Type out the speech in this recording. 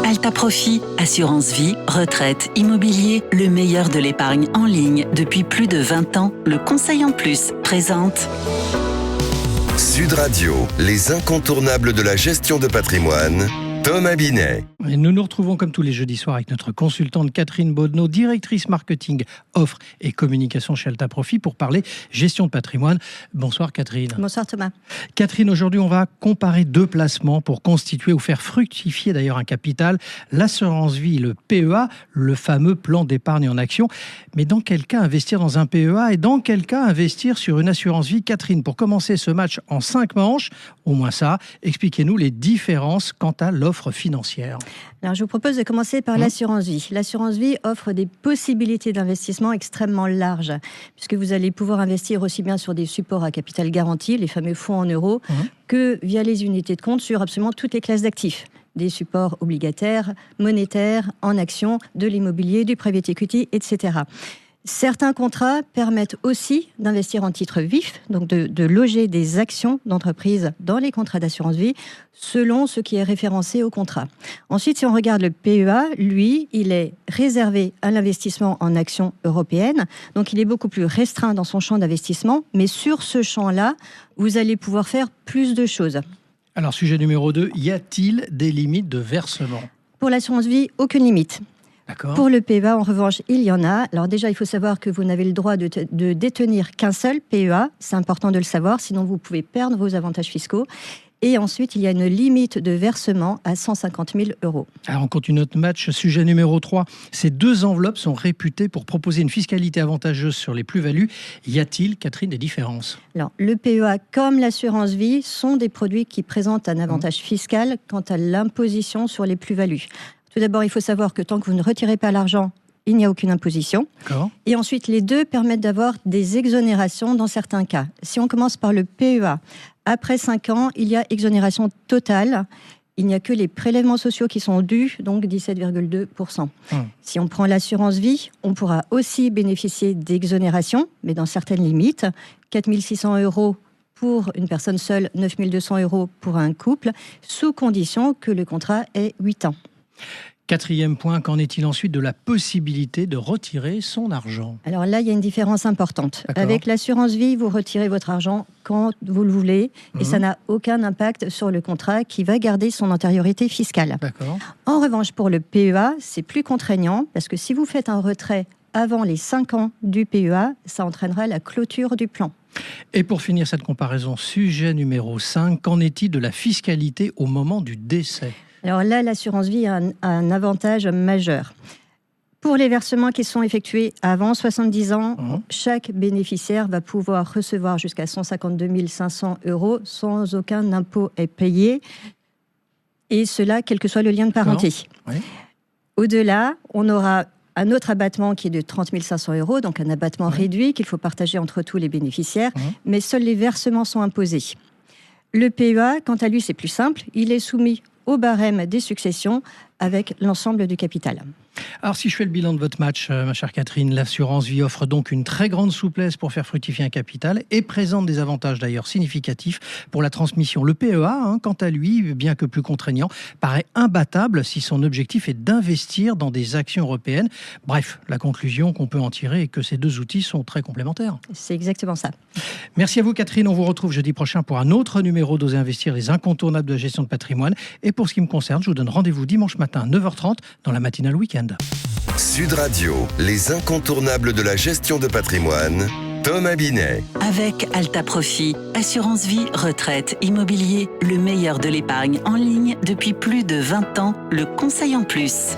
Alta Profit, assurance vie, retraite, immobilier, le meilleur de l'épargne en ligne depuis plus de 20 ans. Le Conseil en Plus présente Sud Radio, les incontournables de la gestion de patrimoine. Thomas Binet. Et nous nous retrouvons comme tous les jeudis soirs avec notre consultante Catherine Baudneau, directrice marketing, offre et communication chez Alta Profit pour parler gestion de patrimoine. Bonsoir Catherine. Bonsoir Thomas. Catherine, aujourd'hui on va comparer deux placements pour constituer ou faire fructifier d'ailleurs un capital. L'assurance vie, le PEA, le fameux plan d'épargne en action. Mais dans quel cas investir dans un PEA et dans quel cas investir sur une assurance vie? Catherine, pour commencer ce match en 5 manches, au moins ça, expliquez-nous les différences quant à l'offre financière. Alors, je vous propose de commencer par l'assurance vie. L'assurance vie offre des possibilités d'investissement extrêmement larges, puisque vous allez pouvoir investir aussi bien sur des supports à capital garanti, les fameux fonds en euros, que via les unités de compte sur absolument toutes les classes d'actifs. Des supports obligataires, monétaires, en actions, de l'immobilier, du private equity, etc. Certains contrats permettent aussi d'investir en titres vifs, donc de loger des actions d'entreprise dans les contrats d'assurance vie, selon ce qui est référencé au contrat. Ensuite, si on regarde le PEA, lui, il est réservé à l'investissement en actions européennes, donc il est beaucoup plus restreint dans son champ d'investissement, mais sur ce champ-là, vous allez pouvoir faire plus de choses. Alors, sujet numéro 2, y a-t-il des limites de versement? Pour l'assurance vie, aucune limite. D'accord. Pour le PEA, en revanche, il y en a. Alors déjà, il faut savoir que vous n'avez le droit de détenir qu'un seul PEA. C'est important de le savoir, sinon vous pouvez perdre vos avantages fiscaux. Et ensuite, il y a une limite de versement à 150 000 €. Alors, on continue notre match. Sujet numéro 3. Ces deux enveloppes sont réputées pour proposer une fiscalité avantageuse sur les plus-values. Y a-t-il, Catherine, des différences? Alors, le PEA, comme l'assurance vie, sont des produits qui présentent un avantage fiscal quant à l'imposition sur les plus-values. Tout d'abord, il faut savoir que tant que vous ne retirez pas l'argent, il n'y a aucune imposition. D'accord. Et ensuite, les deux permettent d'avoir des exonérations dans certains cas. Si on commence par le PEA, après 5 ans, il y a exonération totale. Il n'y a que les prélèvements sociaux qui sont dus, donc 17,2%. Si on prend l'assurance vie, on pourra aussi bénéficier d'exonérations, mais dans certaines limites. 4 600 € pour une personne seule, 9 200 € pour un couple, sous condition que le contrat ait 8 ans. Quatrième point, qu'en est-il ensuite de la possibilité de retirer son argent? Alors là, il y a une différence importante. D'accord. Avec l'assurance vie, vous retirez votre argent quand vous le voulez et ça n'a aucun impact sur le contrat qui va garder son antériorité fiscale. D'accord. En revanche, pour le PEA, c'est plus contraignant parce que si vous faites un retrait avant les 5 ans du PEA, ça entraînera la clôture du plan. Et pour finir cette comparaison, sujet numéro 5, qu'en est-il de la fiscalité au moment du décès? Alors là, l'assurance vie a un avantage majeur. Pour les versements qui sont effectués avant 70 ans, chaque bénéficiaire va pouvoir recevoir jusqu'à 152 500 € sans aucun impôt à payer, et cela quel que soit le lien de parenté. Oui. Au-delà, on aura un autre abattement qui est de 30 500 €, donc un abattement réduit qu'il faut partager entre tous les bénéficiaires, mais seuls les versements sont imposés. Le PEA, quant à lui, c'est plus simple, il est soumis au barème des successions avec l'ensemble du capital. Alors, si je fais le bilan de votre match, ma chère Catherine, l'assurance vie offre donc une très grande souplesse pour faire fructifier un capital et présente des avantages d'ailleurs significatifs pour la transmission. Le PEA, quant à lui, bien que plus contraignant, paraît imbattable si son objectif est d'investir dans des actions européennes. Bref, la conclusion qu'on peut en tirer est que ces deux outils sont très complémentaires. C'est exactement ça. Merci à vous Catherine, on vous retrouve jeudi prochain pour un autre numéro d'Oser Investir, les incontournables de la gestion de patrimoine. Et pour ce qui me concerne, je vous donne rendez-vous dimanche matin à 9h30 dans la matinale week-end. Sud Radio, les incontournables de la gestion de patrimoine. Thomas Binet. avec Alta Profit, assurance vie, retraite, immobilier, le meilleur de l'épargne en ligne depuis plus de 20 ans. Le Conseil en Plus.